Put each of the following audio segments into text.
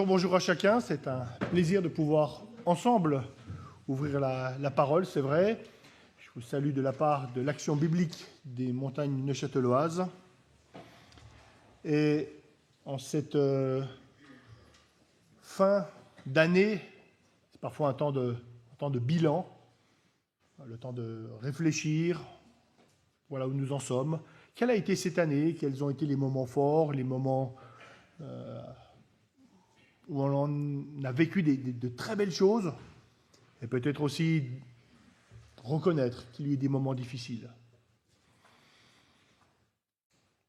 Bonjour à chacun, c'est un plaisir de pouvoir ensemble ouvrir la parole, c'est vrai. Je vous salue de la part de l'Action biblique des montagnes neuchâteloises. Et en cette fin d'année, c'est parfois un temps de bilan, le temps de réfléchir, voilà où nous en sommes. Quelle a été cette année? Quels ont été les moments forts, les moments où on a vécu de très belles choses, et peut-être aussi reconnaître qu'il y a eu des moments difficiles.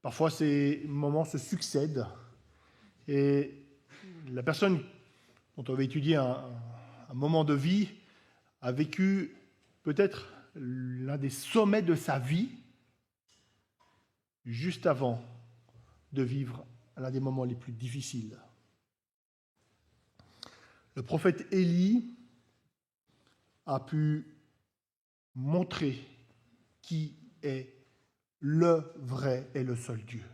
Parfois, ces moments se succèdent, et la personne dont on va étudier un moment de vie a vécu peut-être l'un des sommets de sa vie, juste avant de vivre l'un des moments les plus difficiles. Le prophète Élie a pu montrer qui est le vrai et le seul Dieu.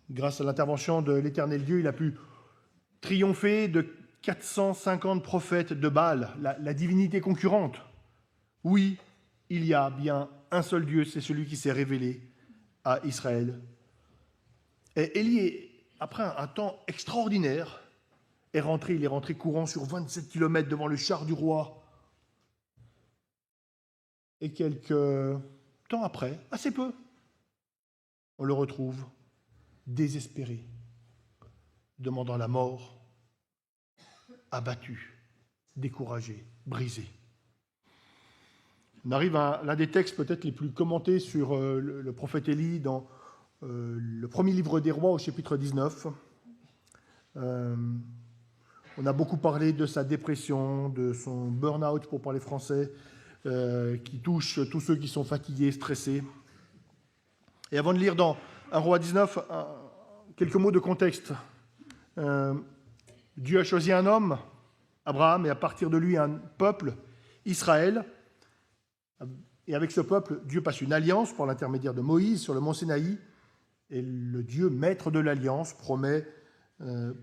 Grâce à l'intervention de l'Éternel Dieu, il a pu triompher de 450 prophètes de Baal, la divinité concurrente. Oui, il y a bien un seul Dieu, c'est celui qui s'est révélé à Israël. Et Élie, après un temps extraordinaire, il est rentré courant sur 27 km devant le char du roi. Et quelques temps après, assez peu, on le retrouve désespéré, demandant la mort, abattu, découragé, brisé. On arrive à l'un des textes peut-être les plus commentés sur le prophète Élie dans le premier livre des rois au chapitre 19. On a beaucoup parlé de sa dépression, de son burn-out, pour parler français, qui touche tous ceux qui sont fatigués, stressés. Et avant de lire dans 1 roi 19, quelques mots de contexte. Dieu a choisi un homme, Abraham, et à partir de lui un peuple, Israël. Et avec ce peuple, Dieu passe une alliance par l'intermédiaire de Moïse sur le mont Sinaï. Et le Dieu maître de l'alliance promet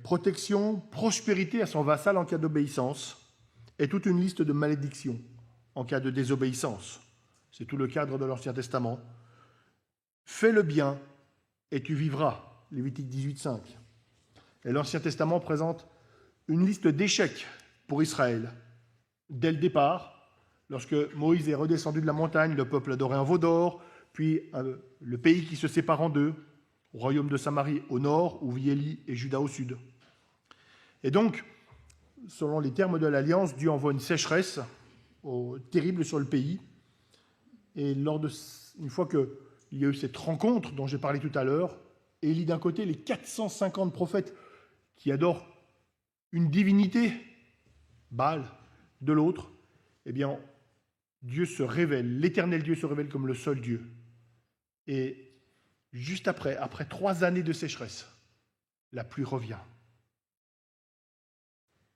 protection, prospérité à son vassal en cas d'obéissance, et toute une liste de malédictions en cas de désobéissance. C'est tout le cadre de l'Ancien Testament. Fais le bien et tu vivras, Lévitique 18,5. Et l'Ancien Testament présente une liste d'échecs pour Israël. Dès le départ, lorsque Moïse est redescendu de la montagne, le peuple adorait un veau d'or, puis le pays qui se sépare en deux, au royaume de Samarie au nord, où vit Élie, et Juda au sud. Et donc, selon les termes de l'Alliance, Dieu envoie une sécheresse terrible sur le pays. Et une fois qu'il y a eu cette rencontre dont j'ai parlé tout à l'heure, Élie d'un côté, les 450 prophètes qui adorent une divinité, Baal, de l'autre, eh bien, Dieu se révèle, l'Éternel Dieu se révèle comme le seul Dieu. Et juste après 3 années de sécheresse, la pluie revient.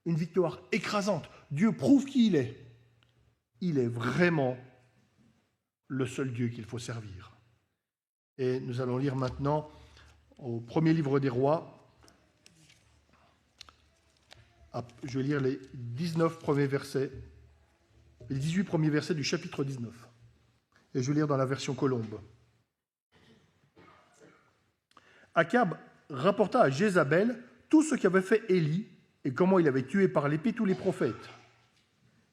Une victoire écrasante. Dieu prouve qui il est. Il est vraiment le seul Dieu qu'il faut servir. Et nous allons lire maintenant au premier livre des rois. Je vais lire les 19 premiers versets, les 18 premiers versets du chapitre 19. Et je vais lire dans la version Colombe. Akab rapporta à Jézabel tout ce qu'avait fait Élie et comment il avait tué par l'épée tous les prophètes.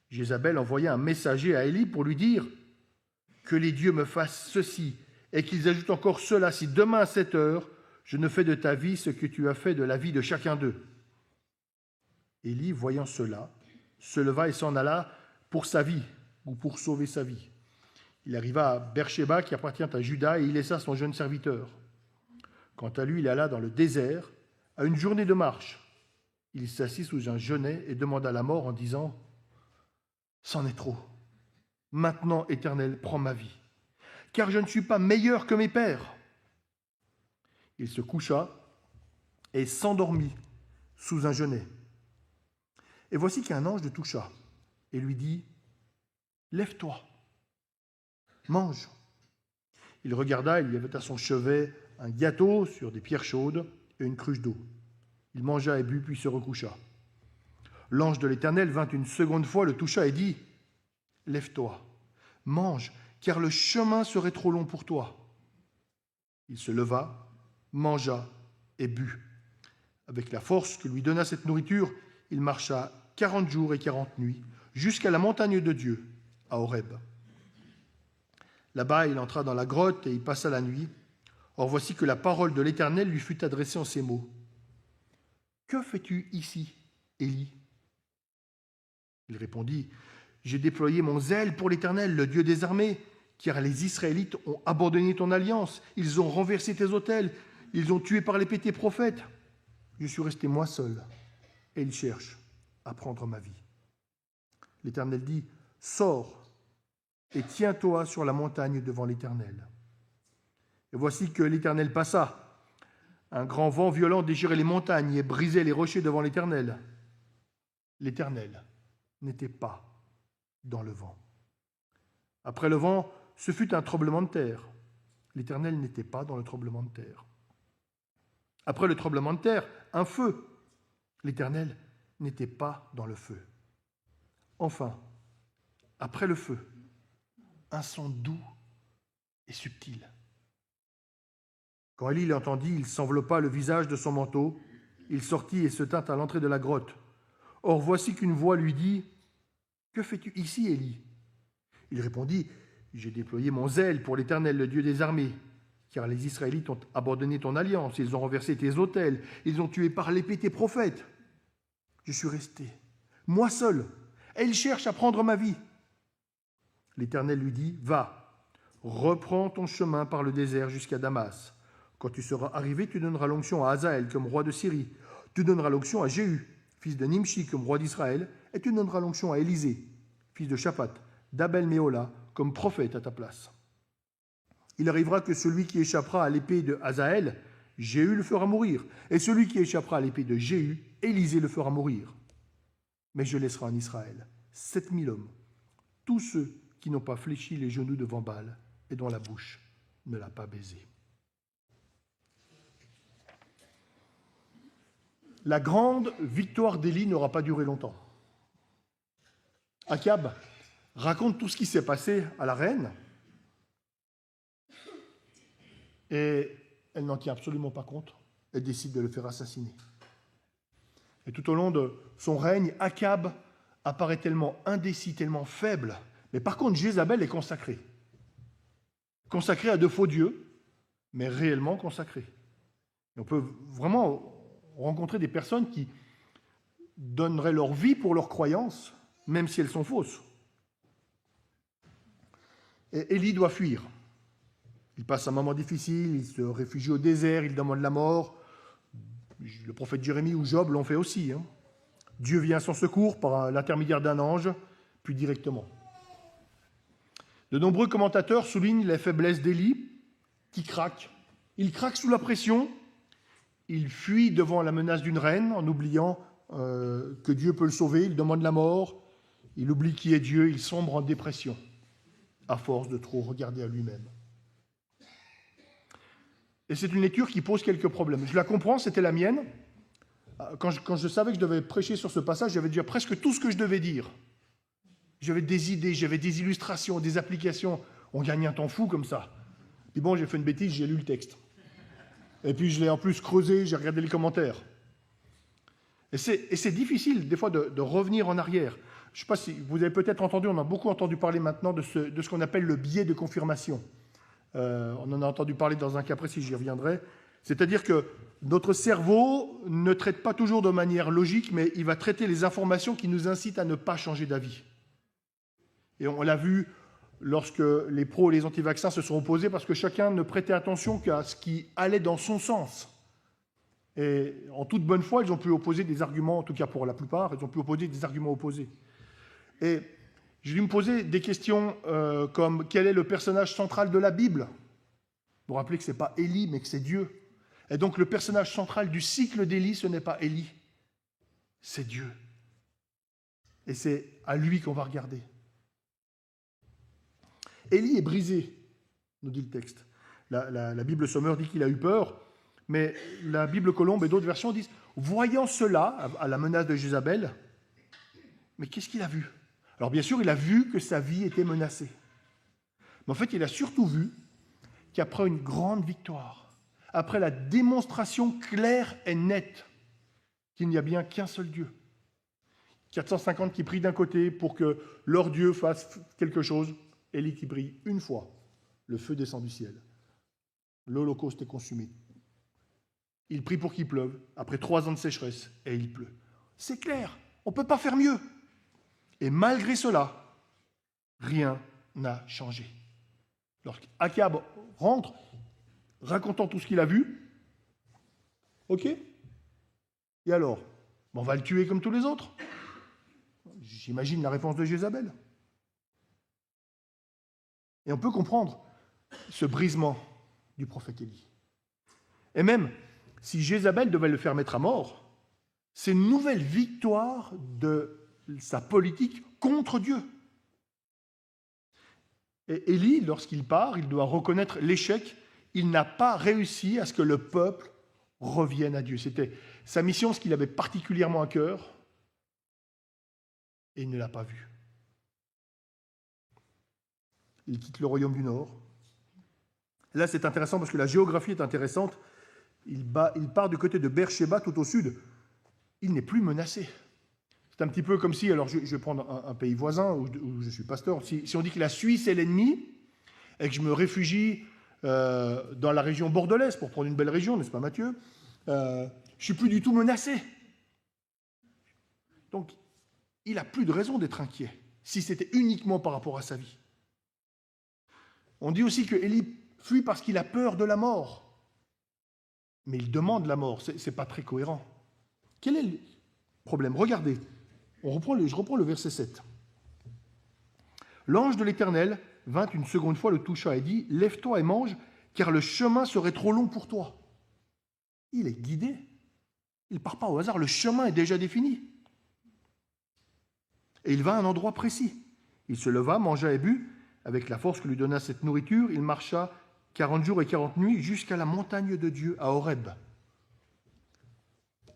Jézabel envoya un messager à Élie pour lui dire « Que les dieux me fassent ceci et qu'ils ajoutent encore cela si demain à 7 heures, je ne fais de ta vie ce que tu as fait de la vie de chacun d'eux. » Élie, voyant cela, se leva et s'en alla pour sa vie ou pour sauver sa vie. Il arriva à Beersheba qui appartient à Juda et il laissa son jeune serviteur. Quant à lui, il alla dans le désert, à une journée de marche. Il s'assit sous un genêt et demanda la mort en disant « C'en est trop. Maintenant, Éternel, prends ma vie, car je ne suis pas meilleur que mes pères. » Il se coucha et s'endormit sous un genêt. Et voici qu'un ange le toucha et lui dit « Lève-toi, mange. » Il regarda, il y avait à son chevet un gâteau sur des pierres chaudes et une cruche d'eau. Il mangea et but, puis se recoucha. L'ange de l'Éternel vint une seconde fois, le toucha et dit, « Lève-toi, mange, car le chemin serait trop long pour toi. » Il se leva, mangea et but. Avec la force que lui donna cette nourriture, il marcha 40 jours et 40 nuits, jusqu'à la montagne de Dieu, à Horeb. Là-bas, il entra dans la grotte et y passa la nuit. Or voici que la parole de l'Éternel lui fut adressée en ces mots. « Que fais-tu ici, Élie » Il répondit, « J'ai déployé mon zèle pour l'Éternel, le Dieu des armées, car les Israélites ont abandonné ton alliance, ils ont renversé tes autels, ils ont tué par l'épée tes prophètes. Je suis resté moi seul, et ils cherchent à prendre ma vie. » L'Éternel dit, « Sors et tiens-toi sur la montagne devant l'Éternel. » Et voici que l'Éternel passa. Un grand vent violent déchirait les montagnes et brisait les rochers devant l'Éternel. L'Éternel n'était pas dans le vent. Après le vent, ce fut un tremblement de terre. L'Éternel n'était pas dans le tremblement de terre. Après le tremblement de terre, un feu. L'Éternel n'était pas dans le feu. Enfin, après le feu, un son doux et subtil. Quand Élie l'entendit, il s'enveloppa le visage de son manteau, il sortit et se tint à l'entrée de la grotte. Or voici qu'une voix lui dit, « Que fais-tu ici, Élie » Il répondit, « J'ai déployé mon zèle pour l'Éternel, le Dieu des armées, car les Israélites ont abandonné ton alliance, ils ont renversé tes autels, ils ont tué par l'épée tes prophètes. Je suis resté, moi seul, et ils cherchent à prendre ma vie. » L'Éternel lui dit, « Va, reprends ton chemin par le désert jusqu'à Damas. Quand tu seras arrivé, tu donneras l'onction à Hazaël comme roi de Syrie. Tu donneras l'onction à Jéhu, fils de Nimshi, comme roi d'Israël, et tu donneras l'onction à Élisée, fils de Shaphat, d'Abel-Méhola, comme prophète à ta place. Il arrivera que celui qui échappera à l'épée de Hazaël, Jéhu le fera mourir, et celui qui échappera à l'épée de Jéhu, Élisée le fera mourir. Mais je laisserai en Israël 7000 hommes, tous ceux qui n'ont pas fléchi les genoux devant Baal et dont la bouche ne l'a pas baisé. » La grande victoire d'Élie n'aura pas duré longtemps. Akab raconte tout ce qui s'est passé à la reine et elle n'en tient absolument pas compte. Elle décide de le faire assassiner. Et tout au long de son règne, Akab apparaît tellement indécis, tellement faible. Mais par contre, Jézabel est consacrée. Consacrée à de faux dieux, mais réellement consacrée. Et on peut vraiment rencontrer des personnes qui donneraient leur vie pour leurs croyances, même si elles sont fausses. Et Élie doit fuir. Il passe un moment difficile, il se réfugie au désert, il demande la mort. Le prophète Jérémie ou Job l'ont fait aussi. Dieu vient à son secours par l'intermédiaire d'un ange, puis directement. De nombreux commentateurs soulignent les faiblesses d'Élie, qui craque. Il craque sous la pression. Il fuit devant la menace d'une reine en oubliant que Dieu peut le sauver. Il demande la mort. Il oublie qui est Dieu. Il sombre en dépression à force de trop regarder à lui-même. Et c'est une lecture qui pose quelques problèmes. Je la comprends, c'était la mienne. Quand je savais que je devais prêcher sur ce passage, j'avais déjà presque tout ce que je devais dire. J'avais des idées, j'avais des illustrations, des applications. On gagne un temps fou comme ça. Puis bon, j'ai fait une bêtise, j'ai lu le texte. Et puis je l'ai en plus creusé, j'ai regardé les commentaires. Et c'est difficile des fois de revenir en arrière. Je ne sais pas si vous avez peut-être entendu, on a beaucoup entendu parler maintenant de ce qu'on appelle le biais de confirmation. On en a entendu parler dans un cas précis, j'y reviendrai. C'est-à-dire que notre cerveau ne traite pas toujours de manière logique, mais il va traiter les informations qui nous incitent à ne pas changer d'avis. Et on l'a vu lorsque les pros et les anti-vaccins se sont opposés parce que chacun ne prêtait attention qu'à ce qui allait dans son sens. Et en toute bonne foi, ils ont pu opposer des arguments, en tout cas pour la plupart, ils ont pu opposer des arguments opposés. Et j'ai dû me poser des questions comme quel est le personnage central de la Bible ? Vous vous rappelez que ce n'est pas Élie, mais que c'est Dieu. Et donc le personnage central du cycle d'Élie, ce n'est pas Élie, c'est Dieu. Et c'est à lui qu'on va regarder. Élie est brisé, nous dit le texte. La Bible Sommer dit qu'il a eu peur, mais la Bible Colombe et d'autres versions disent Voyant cela, à la menace de Jézabel, mais qu'est-ce qu'il a vu? Alors bien sûr, il a vu que sa vie était menacée. Mais en fait, il a surtout vu qu'après une grande victoire, après la démonstration claire et nette qu'il n'y a bien qu'un seul Dieu, 450 qui prient d'un côté pour que leur Dieu fasse quelque chose, Élie qui prie une fois, le feu descend du ciel. L'Holocauste est consumé. Il prie pour qu'il pleuve, après 3 ans de sécheresse, et il pleut. C'est clair, on ne peut pas faire mieux. Et malgré cela, rien n'a changé. Lorsqu'Akab rentre, racontant tout ce qu'il a vu, ok, et alors, on va le tuer comme tous les autres. J'imagine la réponse de Jézabel. Et on peut comprendre ce brisement du prophète Élie. Et même, si Jézabel devait le faire mettre à mort, c'est une nouvelle victoire de sa politique contre Dieu. Et Élie, lorsqu'il part, il doit reconnaître l'échec. Il n'a pas réussi à ce que le peuple revienne à Dieu. C'était sa mission, ce qu'il avait particulièrement à cœur, et il ne l'a pas vu. Il quitte le royaume du Nord. Là, c'est intéressant parce que la géographie est intéressante. Il part du côté de Beersheba, tout au sud. Il n'est plus menacé. C'est un petit peu comme si, alors je vais prendre un pays voisin où je suis pasteur, si on dit que la Suisse est l'ennemi et que je me réfugie dans la région bordelaise, pour prendre une belle région, n'est-ce pas Mathieu, je ne suis plus du tout menacé. Donc, il n'a plus de raison d'être inquiet, si c'était uniquement par rapport à sa vie. On dit aussi que Élie fuit parce qu'il a peur de la mort. Mais il demande la mort, ce n'est pas très cohérent. Quel est le problème? Regardez, je reprends le verset 7. L'ange de l'Éternel vint une seconde fois, le toucha et dit « Lève-toi et mange, car le chemin serait trop long pour toi. » Il est guidé. Il ne part pas au hasard, le chemin est déjà défini. Et il va à un endroit précis. Il se leva, mangea et but. Avec la force que lui donna cette nourriture, il marcha 40 jours et 40 nuits jusqu'à la montagne de Dieu, à Horeb.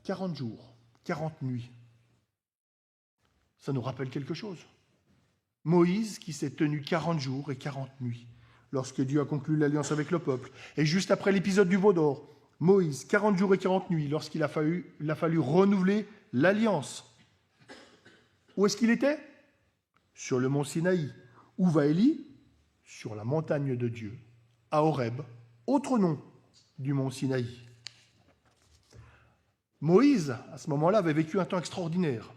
40 jours, 40 nuits. Ça nous rappelle quelque chose. Moïse qui s'est tenu 40 jours et 40 nuits lorsque Dieu a conclu l'alliance avec le peuple. Et juste après l'épisode du veau d'or, Moïse, 40 jours et 40 nuits lorsqu'il a fallu renouveler l'alliance. Où est-ce qu'il était? Sur le mont Sinaï. Où va Élie? Sur la montagne de Dieu, à Horeb, autre nom du mont Sinaï. Moïse, à ce moment-là, avait vécu un temps extraordinaire.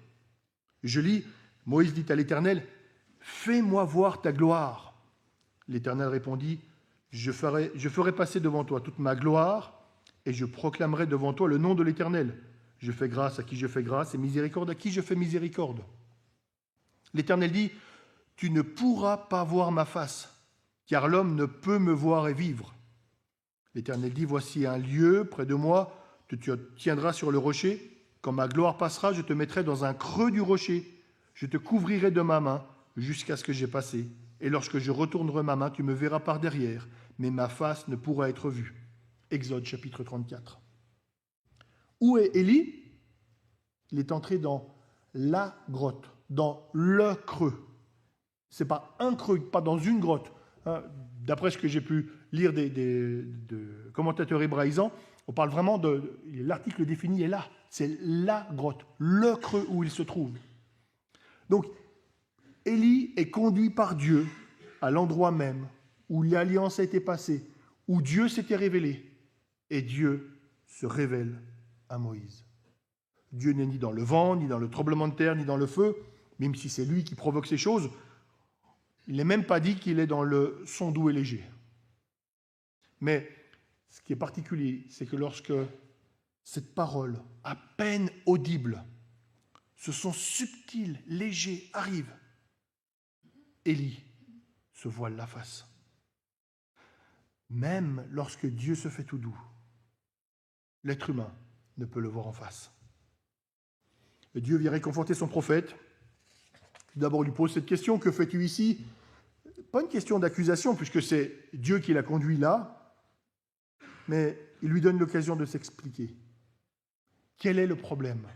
Je lis, Moïse dit à l'Éternel, « Fais-moi voir ta gloire. » L'Éternel répondit, « Je ferai passer devant toi toute ma gloire, et je proclamerai devant toi le nom de l'Éternel. Je fais grâce à qui je fais grâce, et miséricorde à qui je fais miséricorde. » L'Éternel dit, « Tu ne pourras pas voir ma face, car l'homme ne peut me voir et vivre. » L'Éternel dit, « Voici un lieu près de moi, tu te tiendras sur le rocher. Quand ma gloire passera, je te mettrai dans un creux du rocher. Je te couvrirai de ma main jusqu'à ce que j'aie passé. Et lorsque je retournerai ma main, tu me verras par derrière, mais ma face ne pourra être vue. » Exode chapitre 34. Où est Élie? Il est entré dans la grotte, dans le creux. Ce n'est pas un creux, pas dans une grotte. D'après ce que j'ai pu lire de commentateurs hébraïsants, on parle vraiment de... L'article défini est là. C'est la grotte, le creux où il se trouve. Donc, Élie est conduit par Dieu à l'endroit même où l'alliance a été passée, où Dieu s'était révélé. Et Dieu se révèle à Moïse. Dieu n'est ni dans le vent, ni dans le tremblement de terre, ni dans le feu, même si c'est lui qui provoque ces choses. Il n'est même pas dit qu'il est dans le son doux et léger. Mais ce qui est particulier, c'est que lorsque cette parole, à peine audible, ce son subtil, léger, arrive, Élie se voile la face. Même lorsque Dieu se fait tout doux, l'être humain ne peut le voir en face. Et Dieu vient réconforter son prophète. D'abord, il lui pose cette question, que fais-tu ici? Pas une question d'accusation, puisque c'est Dieu qui l'a conduit là, mais il lui donne l'occasion de s'expliquer. Quel est le problème?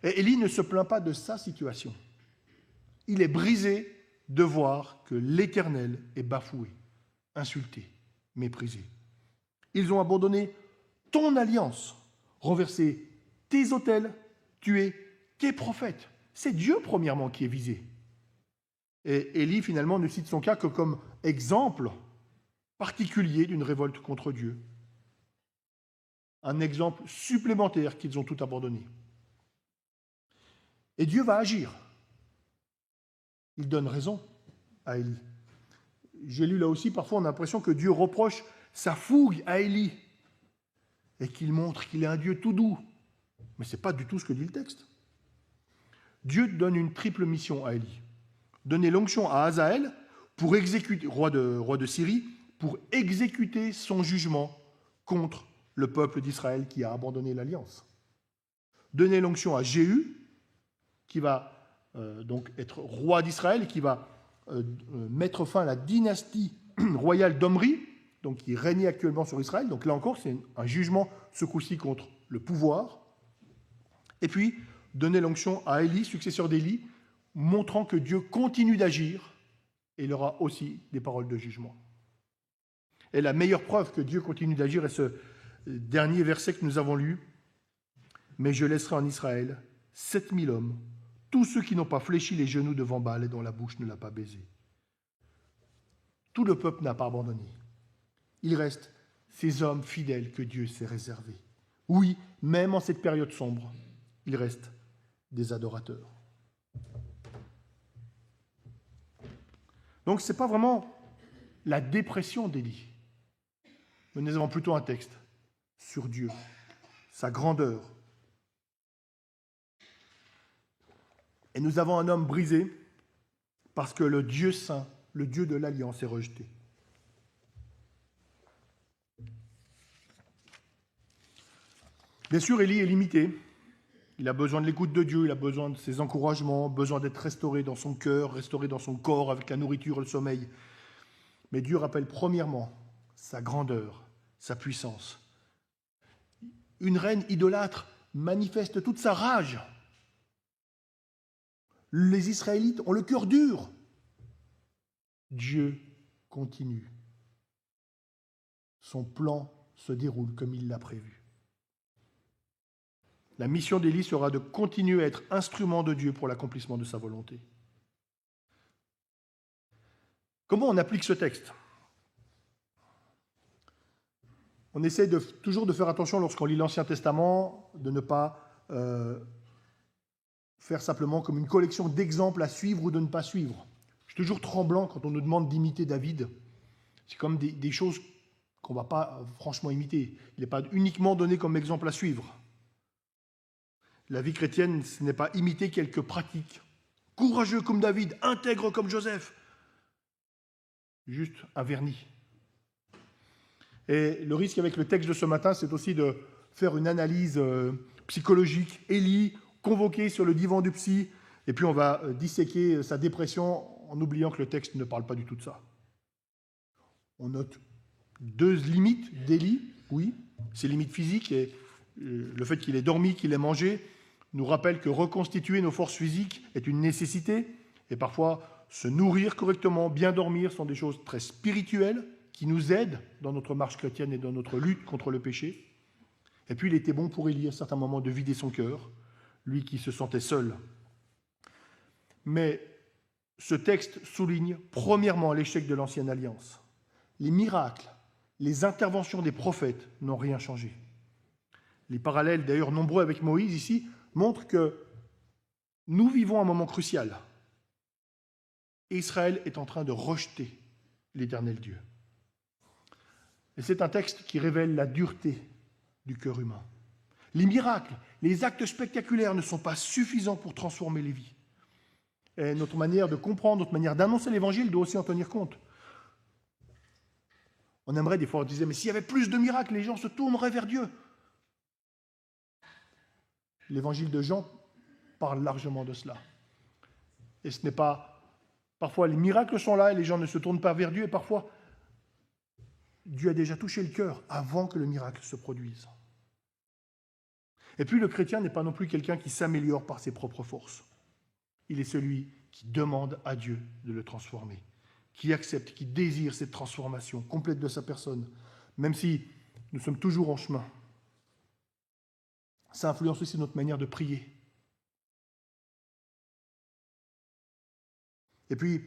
Et Élie ne se plaint pas de sa situation. Il est brisé de voir que l'Éternel est bafoué, insulté, méprisé. Ils ont abandonné ton alliance, renversé tes autels, tué tes prophètes. C'est Dieu, premièrement, qui est visé. Et Élie, finalement, ne cite son cas que comme exemple particulier d'une révolte contre Dieu. Un exemple supplémentaire qu'ils ont tout abandonné. Et Dieu va agir. Il donne raison à Élie. J'ai lu là aussi, parfois on a l'impression que Dieu reproche sa fougue à Élie et qu'il montre qu'il est un Dieu tout doux. Mais ce n'est pas du tout ce que dit le texte. Dieu donne une triple mission à Élie. Donner l'onction à Hazaël, pour exécuter, roi de Syrie, pour exécuter son jugement contre le peuple d'Israël qui a abandonné l'alliance. Donner l'onction à Jéhu, qui va donc être roi d'Israël et qui va mettre fin à la dynastie royale d'Omri, donc qui régnait actuellement sur Israël. Donc là encore, c'est un jugement, ce coup-ci, contre le pouvoir. Et puis, donner l'onction à Élie, successeur d'Élie, montrant que Dieu continue d'agir, et il aura aussi des paroles de jugement. Et la meilleure preuve que Dieu continue d'agir est ce dernier verset que nous avons lu. « Mais je laisserai en Israël 7000 hommes, tous ceux qui n'ont pas fléchi les genoux devant Baal et dont la bouche ne l'a pas baisé. » Tout le peuple n'a pas abandonné. Il reste ces hommes fidèles que Dieu s'est réservés. Oui, même en cette période sombre, il reste des adorateurs. Donc ce n'est pas vraiment la dépression d'Élie. Mais nous avons plutôt un texte sur Dieu, sa grandeur. Et nous avons un homme brisé parce que le Dieu saint, le Dieu de l'Alliance, est rejeté. Bien sûr, Élie est limité. Il a besoin de l'écoute de Dieu, il a besoin de ses encouragements, besoin d'être restauré dans son cœur, restauré dans son corps avec la nourriture et le sommeil. Mais Dieu rappelle premièrement sa grandeur, sa puissance. Une reine idolâtre manifeste toute sa rage. Les Israélites ont le cœur dur. Dieu continue. Son plan se déroule comme il l'a prévu. La mission d'Élie sera de continuer à être instrument de Dieu pour l'accomplissement de sa volonté. Comment on applique ce texte? On essaie toujours de faire attention lorsqu'on lit l'Ancien Testament, de ne pas faire simplement comme une collection d'exemples à suivre ou de ne pas suivre. Je suis toujours tremblant quand on nous demande d'imiter David. C'est comme des choses qu'on ne va pas franchement imiter. Il n'est pas uniquement donné comme exemple à suivre. La vie chrétienne, ce n'est pas imiter quelques pratiques. Courageux comme David, intègre comme Joseph. Juste un vernis. Et le risque avec le texte de ce matin, c'est aussi de faire une analyse psychologique. Élie, convoqué sur le divan du psy, et puis on va disséquer sa dépression en oubliant que le texte ne parle pas du tout de ça. On note deux limites d'Élie, oui, ses limites physiques et le fait qu'il ait dormi, qu'il ait mangé, nous rappelle que reconstituer nos forces physiques est une nécessité, et parfois se nourrir correctement, bien dormir sont des choses très spirituelles qui nous aident dans notre marche chrétienne et dans notre lutte contre le péché. Et puis il était bon pour Élie à certains moments de vider son cœur, lui qui se sentait seul. Mais ce texte souligne premièrement l'échec de l'ancienne alliance. Les miracles, les interventions des prophètes n'ont rien changé. Les parallèles, d'ailleurs nombreux avec Moïse ici, montrent que nous vivons un moment crucial. Et Israël est en train de rejeter l'Éternel Dieu. Et c'est un texte qui révèle la dureté du cœur humain. Les miracles, les actes spectaculaires ne sont pas suffisants pour transformer les vies. Et notre manière de comprendre, notre manière d'annoncer l'Évangile doit aussi en tenir compte. On aimerait des fois, on disait, mais s'il y avait plus de miracles, les gens se tourneraient vers Dieu. L'Évangile de Jean parle largement de cela. Et ce n'est pas... Parfois, les miracles sont là et les gens ne se tournent pas vers Dieu. Et parfois, Dieu a déjà touché le cœur avant que le miracle se produise. Et puis le chrétien n'est pas non plus quelqu'un qui s'améliore par ses propres forces. Il est celui qui demande à Dieu de le transformer, qui accepte, qui désire cette transformation complète de sa personne, même si nous sommes toujours en chemin. Ça influence aussi notre manière de prier. Et puis,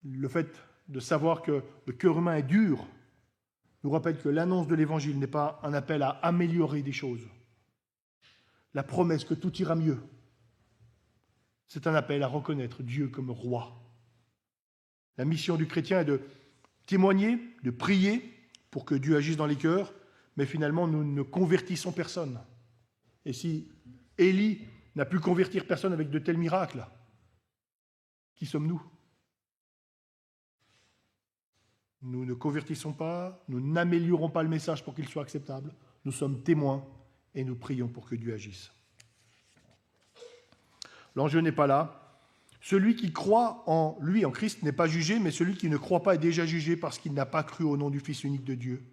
le fait de savoir que le cœur humain est dur nous rappelle que l'annonce de l'Évangile n'est pas un appel à améliorer des choses. La promesse que tout ira mieux, c'est un appel à reconnaître Dieu comme roi. La mission du chrétien est de témoigner, de prier pour que Dieu agisse dans les cœurs, mais finalement, nous ne convertissons personne. Et si Élie n'a pu convertir personne avec de tels miracles, qui sommes-nous ? Nous ne convertissons pas, nous n'améliorons pas le message pour qu'il soit acceptable. Nous sommes témoins et nous prions pour que Dieu agisse. L'enjeu n'est pas là. Celui qui croit en lui, en Christ, n'est pas jugé, mais celui qui ne croit pas est déjà jugé parce qu'il n'a pas cru au nom du Fils unique de Dieu.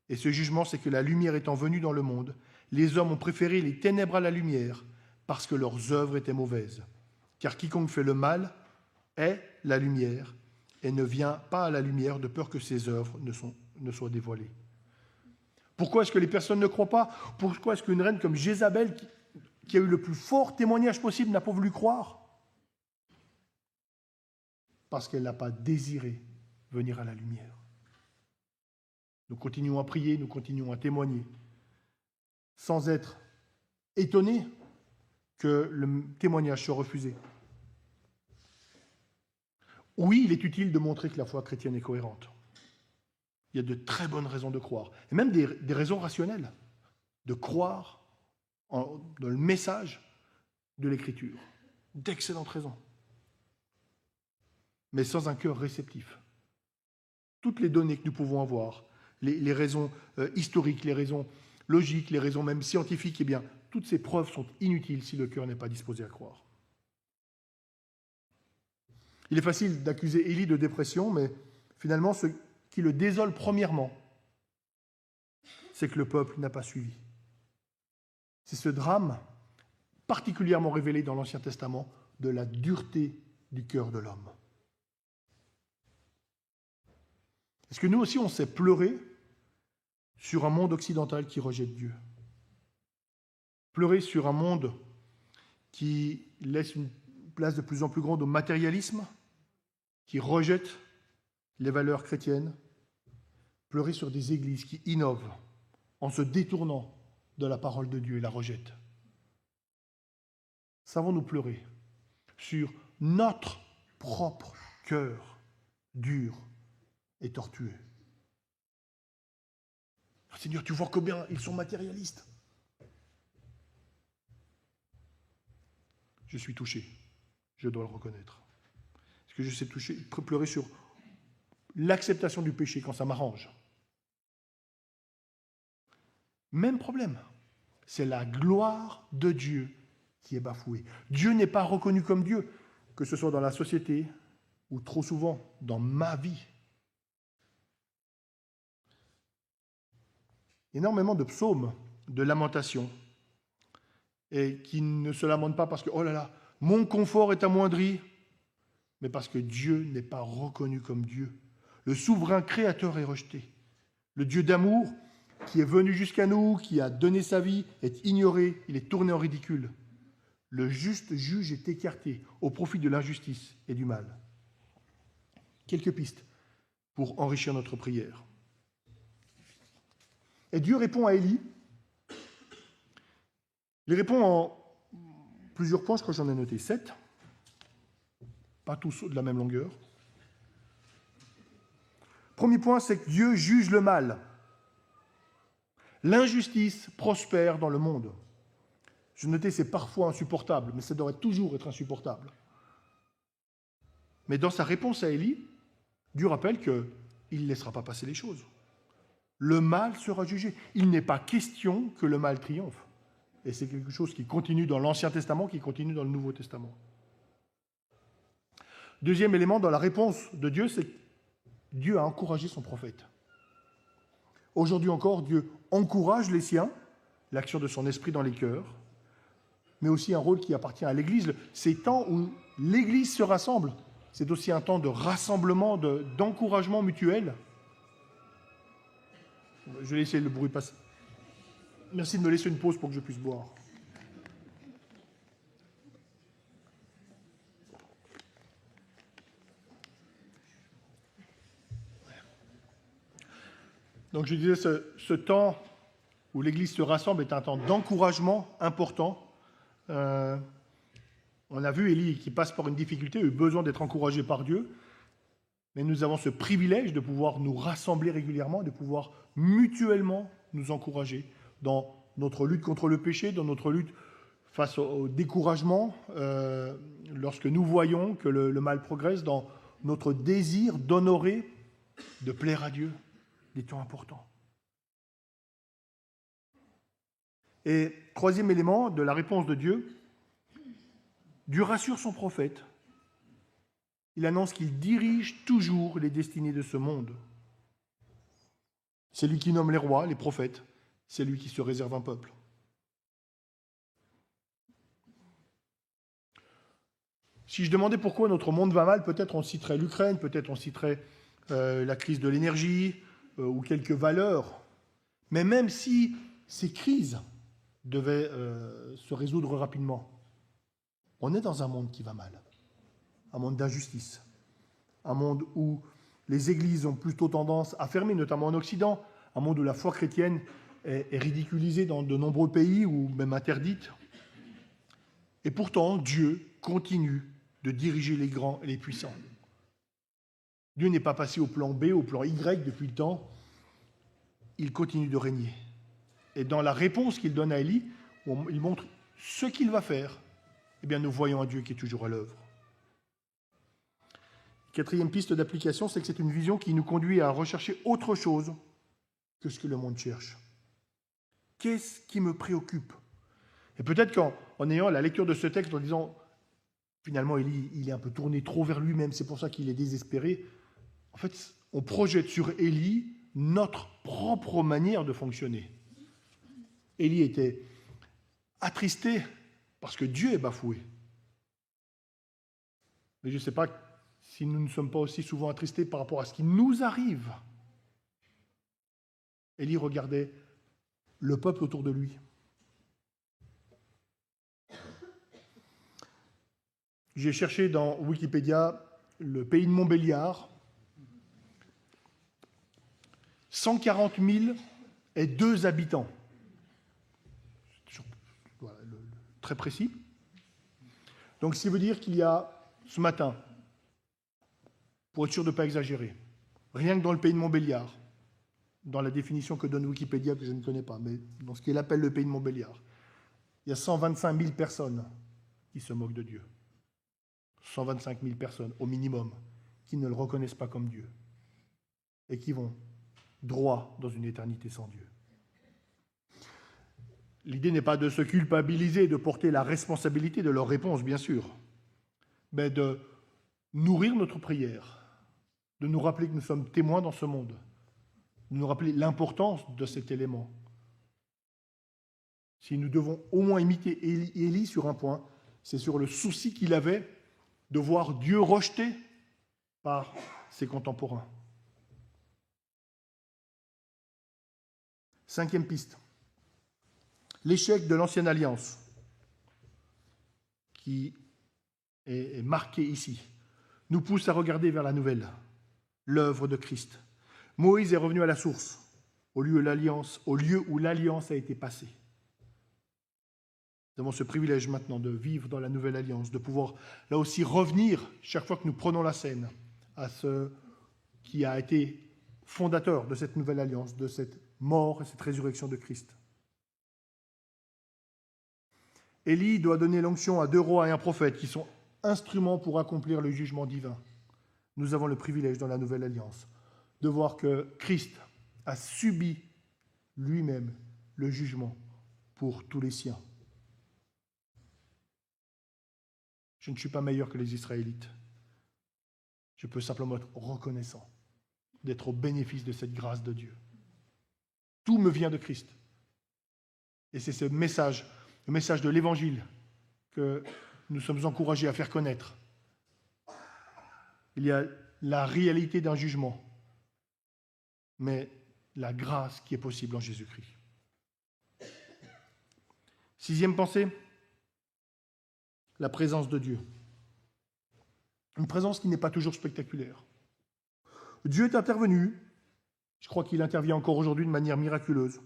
Et ce jugement, c'est que la lumière étant venue dans le monde, les hommes ont préféré les ténèbres à la lumière parce que leurs œuvres étaient mauvaises. Car quiconque fait le mal est la lumière et ne vient pas à la lumière de peur que ses œuvres ne soient dévoilées. Pourquoi est-ce que les personnes ne croient pas ? Pourquoi est-ce qu'une reine comme Jézabel, qui a eu le plus fort témoignage possible, n'a pas voulu croire ? Parce qu'elle n'a pas désiré venir à la lumière. Nous continuons à prier, nous continuons à témoigner, sans être étonnés que le témoignage soit refusé. Oui, il est utile de montrer que la foi chrétienne est cohérente. Il y a de très bonnes raisons de croire, et même des raisons rationnelles, de croire dans le message de l'Écriture. D'excellentes raisons. Mais sans un cœur réceptif. Toutes les données que nous pouvons avoir, les raisons historiques, les raisons logiques, les raisons même scientifiques, eh bien, toutes ces preuves sont inutiles si le cœur n'est pas disposé à croire. Il est facile d'accuser Élie de dépression, mais finalement, ce qui le désole premièrement, c'est que le peuple n'a pas suivi. C'est ce drame, particulièrement révélé dans l'Ancien Testament, de la dureté du cœur de l'homme. Est-ce que nous aussi, on sait pleurer sur un monde occidental qui rejette Dieu ? Pleurer sur un monde qui laisse une place de plus en plus grande au matérialisme, qui rejette les valeurs chrétiennes, pleurer sur des églises qui innovent en se détournant de la parole de Dieu et la rejettent. Savons-nous pleurer sur notre propre cœur dur et tortueux? Seigneur, tu vois combien ils sont matérialistes. Je suis touché, je dois le reconnaître. Est-ce que je sais pleurer sur l'acceptation du péché quand ça m'arrange? Même problème, c'est la gloire de Dieu qui est bafouée. Dieu n'est pas reconnu comme Dieu, que ce soit dans la société ou trop souvent dans ma vie. Énormément de psaumes, de lamentations, et qui ne se lamentent pas parce que, oh là là, mon confort est amoindri, mais parce que Dieu n'est pas reconnu comme Dieu. Le souverain créateur est rejeté. Le Dieu d'amour, qui est venu jusqu'à nous, qui a donné sa vie, est ignoré, il est tourné en ridicule. Le juste juge est écarté au profit de l'injustice et du mal. Quelques pistes pour enrichir notre prière. Et Dieu répond à Élie. Il répond en plusieurs points, je crois que j'en ai noté 7. Pas tous de la même longueur. Premier point, c'est que Dieu juge le mal. L'injustice prospère dans le monde. Je notais, c'est parfois insupportable, mais ça devrait toujours être insupportable. Mais dans sa réponse à Élie, Dieu rappelle qu'il ne laissera pas passer les choses. Le mal sera jugé. Il n'est pas question que le mal triomphe. Et c'est quelque chose qui continue dans l'Ancien Testament, qui continue dans le Nouveau Testament. Deuxième élément dans la réponse de Dieu, c'est que Dieu a encouragé son prophète. Aujourd'hui encore, Dieu encourage les siens l'action de son esprit dans les cœurs, mais aussi un rôle qui appartient à l'Église. Ces temps où l'Église se rassemble, c'est aussi un temps de rassemblement, d'encouragement mutuel. Je vais laisser le bruit passer. Merci de me laisser une pause pour que je puisse boire. Donc je disais, ce temps où l'Église se rassemble est un temps d'encouragement important. On a vu Élie qui passe par une difficulté, a eu besoin d'être encouragé par Dieu, mais nous avons ce privilège de pouvoir nous rassembler régulièrement, de pouvoir mutuellement nous encourager dans notre lutte contre le péché, dans notre lutte face au découragement, lorsque nous voyons que le mal progresse, dans notre désir d'honorer, de plaire à Dieu, des temps importants. Et troisième élément de la réponse de Dieu, Dieu rassure son prophète. Il annonce qu'il dirige toujours les destinées de ce monde. C'est lui qui nomme les rois, les prophètes. C'est lui qui se réserve un peuple. Si je demandais pourquoi notre monde va mal, peut-être on citerait l'Ukraine, peut-être on citerait la crise de l'énergie ou quelques valeurs. Mais même si ces crises devaient se résoudre rapidement, on est dans un monde qui va mal, un monde d'injustice, un monde où les églises ont plutôt tendance à fermer, notamment en Occident, un monde où la foi chrétienne est ridiculisée dans de nombreux pays ou même interdite. Et pourtant, Dieu continue de diriger les grands et les puissants. Dieu n'est pas passé au plan B, au plan Y depuis le temps. Il continue de régner. Et dans la réponse qu'il donne à Élie, il montre ce qu'il va faire. Eh bien, nous voyons un Dieu qui est toujours à l'œuvre. Quatrième piste d'application, c'est que c'est une vision qui nous conduit à rechercher autre chose que ce que le monde cherche. Qu'est-ce qui me préoccupe? Et peut-être qu'en ayant la lecture de ce texte, en disant, finalement, Élie, il est un peu tourné trop vers lui-même, c'est pour ça qu'il est désespéré. En fait, on projette sur Élie notre propre manière de fonctionner. Élie était attristé parce que Dieu est bafoué. Mais je ne sais pas si nous ne sommes pas aussi souvent attristés par rapport à ce qui nous arrive. Élie regardait le peuple autour de lui. J'ai cherché dans Wikipédia le pays de Montbéliard. 140 002 habitants. Voilà, très précis. Donc, ce qui veut dire qu'il y a, ce matin, pour être sûr de ne pas exagérer, rien que dans le pays de Montbéliard, dans la définition que donne Wikipédia, que je ne connais pas, mais dans ce qu'il appelle le pays de Montbéliard, il y a 125 000 personnes qui se moquent de Dieu. 125 000 personnes, au minimum, qui ne le reconnaissent pas comme Dieu et qui vont droit dans une éternité sans Dieu. L'idée n'est pas de se culpabiliser, de porter la responsabilité de leur réponse, bien sûr, mais de nourrir notre prière, de nous rappeler que nous sommes témoins dans ce monde, de nous rappeler l'importance de cet élément. Si nous devons au moins imiter Élie sur un point, c'est sur le souci qu'il avait de voir Dieu rejeté par ses contemporains. Cinquième piste. L'échec de l'ancienne alliance, qui est marqué ici, nous pousse à regarder vers la nouvelle, l'œuvre de Christ. Moïse est revenu à la source, au lieu où l'alliance a été passée. Nous avons ce privilège maintenant de vivre dans la nouvelle alliance, de pouvoir là aussi revenir chaque fois que nous prenons la scène à ce qui a été fondateur de cette nouvelle alliance, de cette mort et cette résurrection de Christ. Élie doit donner l'onction à 2 rois et un prophète qui sont instruments pour accomplir le jugement divin. Nous avons le privilège dans la nouvelle alliance de voir que Christ a subi lui-même le jugement pour tous les siens. Je ne suis pas meilleur que les Israélites. Je peux simplement être reconnaissant d'être au bénéfice de cette grâce de Dieu. Tout me vient de Christ. Et c'est ce message, le message de l'Évangile, que nous sommes encouragés à faire connaître. Il y a la réalité d'un jugement, mais la grâce qui est possible en Jésus-Christ. 6e pensée, la présence de Dieu. Une présence qui n'est pas toujours spectaculaire. Dieu est intervenu, je crois qu'il intervient encore aujourd'hui de manière miraculeuse,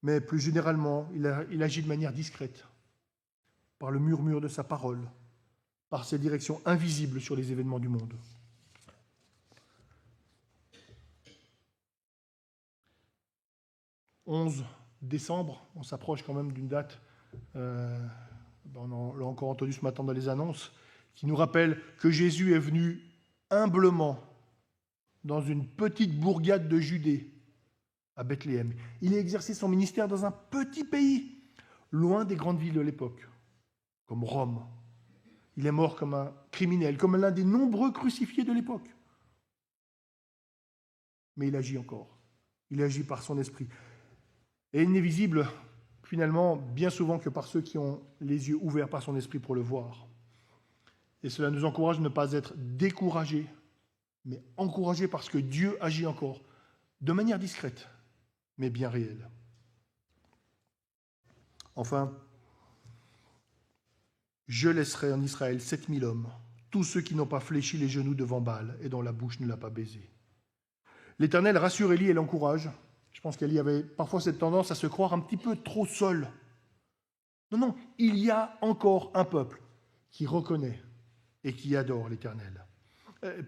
mais plus généralement, il agit de manière discrète, par le murmure de sa parole, par ses directions invisibles sur les événements du monde. « 11 décembre, on s'approche quand même d'une date, on l'a encore entendu ce matin dans les annonces, qui nous rappelle que Jésus est venu humblement dans une petite bourgade de Judée, à Bethléem. Il a exercé son ministère dans un petit pays, loin des grandes villes de l'époque, comme Rome. Il est mort comme un criminel, comme l'un des nombreux crucifiés de l'époque. Mais il agit encore. Il agit par son esprit. Et il n'est visible, finalement, bien souvent que par ceux qui ont les yeux ouverts par son esprit pour le voir. Et cela nous encourage de ne pas être découragés, mais encouragés parce que Dieu agit encore, de manière discrète, mais bien réelle. Enfin, je laisserai en Israël 7000 hommes, tous ceux qui n'ont pas fléchi les genoux devant Baal et dont la bouche ne l'a pas baisé. L'Éternel rassure Élie et l'encourage. Je pense qu'Élie avait parfois cette tendance à se croire un petit peu trop seul. Non, il y a encore un peuple qui reconnaît et qui adore l'Éternel.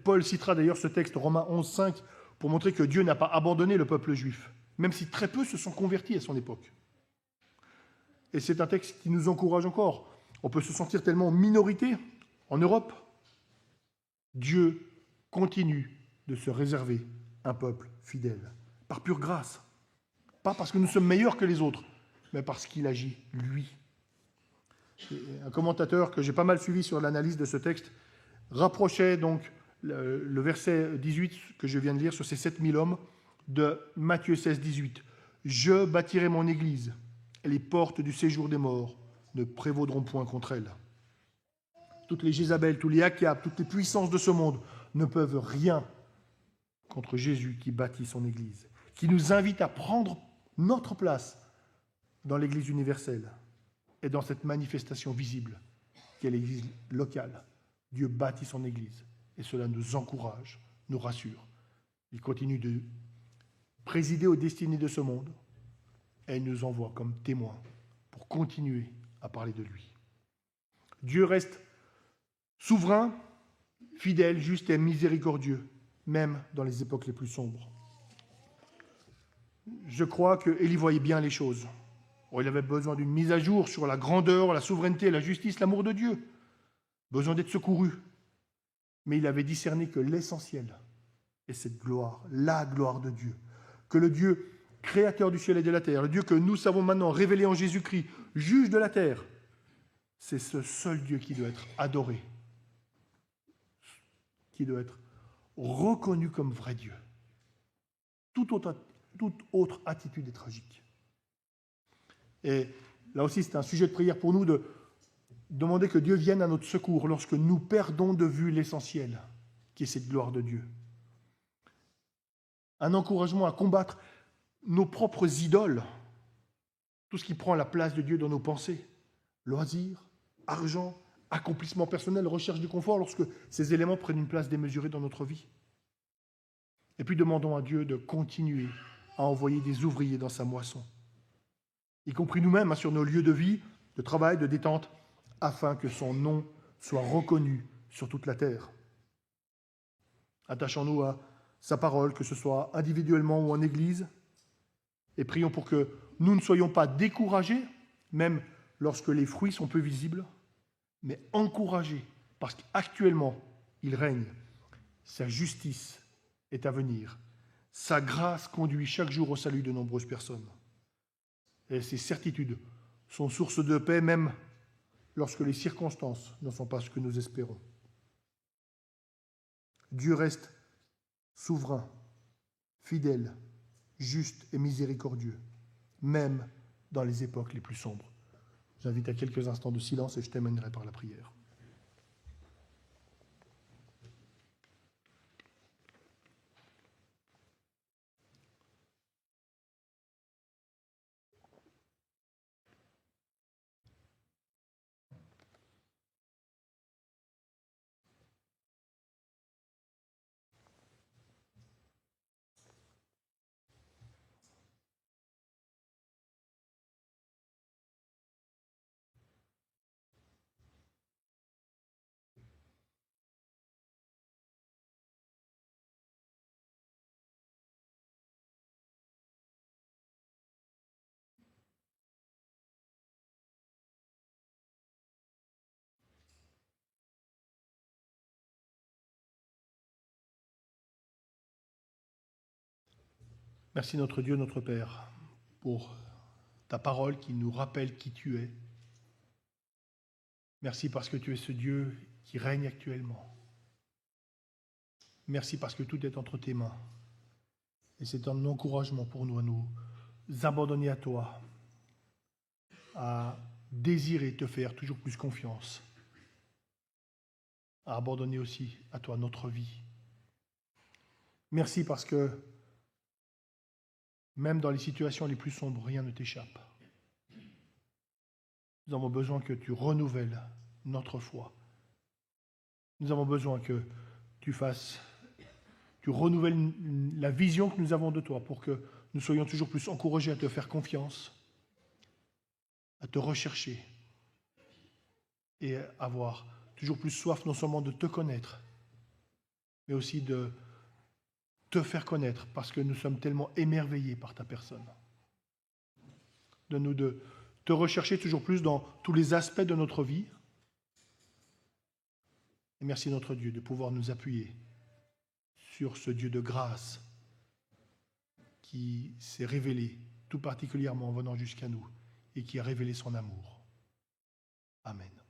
Paul citera d'ailleurs ce texte, Romains 11, 5, pour montrer que Dieu n'a pas abandonné le peuple juif, même si très peu se sont convertis à son époque. Et c'est un texte qui nous encourage encore. On peut se sentir tellement en minorité en Europe. Dieu continue de se réserver un peuple fidèle, par pure grâce. Pas parce que nous sommes meilleurs que les autres, mais parce qu'il agit, lui. Et un commentateur que j'ai pas mal suivi sur l'analyse de ce texte rapprochait donc le verset 18 que je viens de lire sur ces 7000 hommes de Matthieu 16, 18. « Je bâtirai mon église, et les portes du séjour des morts ne prévaudront point contre elle. » Toutes les Jézabel, tous les Akab, toutes les puissances de ce monde ne peuvent rien contre Jésus qui bâtit son église, qui nous invite à prendre notre place dans l'église universelle et dans cette manifestation visible qu'est l'église locale. Dieu bâtit son église et cela nous encourage, nous rassure. Il continue de présider aux destinées de ce monde et il nous envoie comme témoins pour continuer à parler de lui. Dieu reste souverain, fidèle, juste et miséricordieux, même dans les époques les plus sombres. Je crois que Élie voyait bien les choses. Il avait besoin d'une mise à jour sur la grandeur, la souveraineté, la justice, l'amour de Dieu. Besoin d'être secouru. Mais il avait discerné que l'essentiel est cette gloire, la gloire de Dieu. Que le Dieu créateur du ciel et de la terre, le Dieu que nous savons maintenant révélé en Jésus-Christ, juge de la terre, c'est ce seul Dieu qui doit être adoré, qui doit être reconnu comme vrai Dieu. Toute autre attitude est tragique. Et là aussi, c'est un sujet de prière pour nous de demander que Dieu vienne à notre secours lorsque nous perdons de vue l'essentiel, qui est cette gloire de Dieu. Un encouragement à combattre nos propres idoles, tout ce qui prend la place de Dieu dans nos pensées, loisirs, argent, accomplissement personnel, recherche du confort, lorsque ces éléments prennent une place démesurée dans notre vie. Et puis demandons à Dieu de continuer à envoyer des ouvriers dans sa moisson, y compris nous-mêmes, sur nos lieux de vie, de travail, de détente, afin que son nom soit reconnu sur toute la terre. Attachons-nous à sa parole, que ce soit individuellement ou en Église, et prions pour que nous ne soyons pas découragés, même lorsque les fruits sont peu visibles, mais encouragés, parce qu'actuellement, il règne. Sa justice est à venir. Sa grâce conduit chaque jour au salut de nombreuses personnes. Et ces certitudes sont source de paix, même lorsque les circonstances ne sont pas ce que nous espérons. Dieu reste souverain, fidèle, juste et miséricordieux, même dans les époques les plus sombres. J'invite à quelques instants de silence et je terminerai par la prière. Merci notre Dieu, notre Père, pour ta parole qui nous rappelle qui tu es. Merci parce que tu es ce Dieu qui règne actuellement. Merci parce que tout est entre tes mains. Et c'est un encouragement pour nous à nous abandonner à toi, à désirer te faire toujours plus confiance, à abandonner aussi à toi notre vie. Merci parce que même dans les situations les plus sombres, rien ne t'échappe. Nous avons besoin que tu renouvelles notre foi. Nous avons besoin que tu renouvelles la vision que nous avons de toi pour que nous soyons toujours plus encouragés à te faire confiance, à te rechercher et avoir toujours plus soif non seulement de te connaître, mais aussi de te faire connaître parce que nous sommes tellement émerveillés par ta personne. Donne-nous de te rechercher toujours plus dans tous les aspects de notre vie. Et merci notre Dieu de pouvoir nous appuyer sur ce Dieu de grâce qui s'est révélé tout particulièrement en venant jusqu'à nous et qui a révélé son amour. Amen.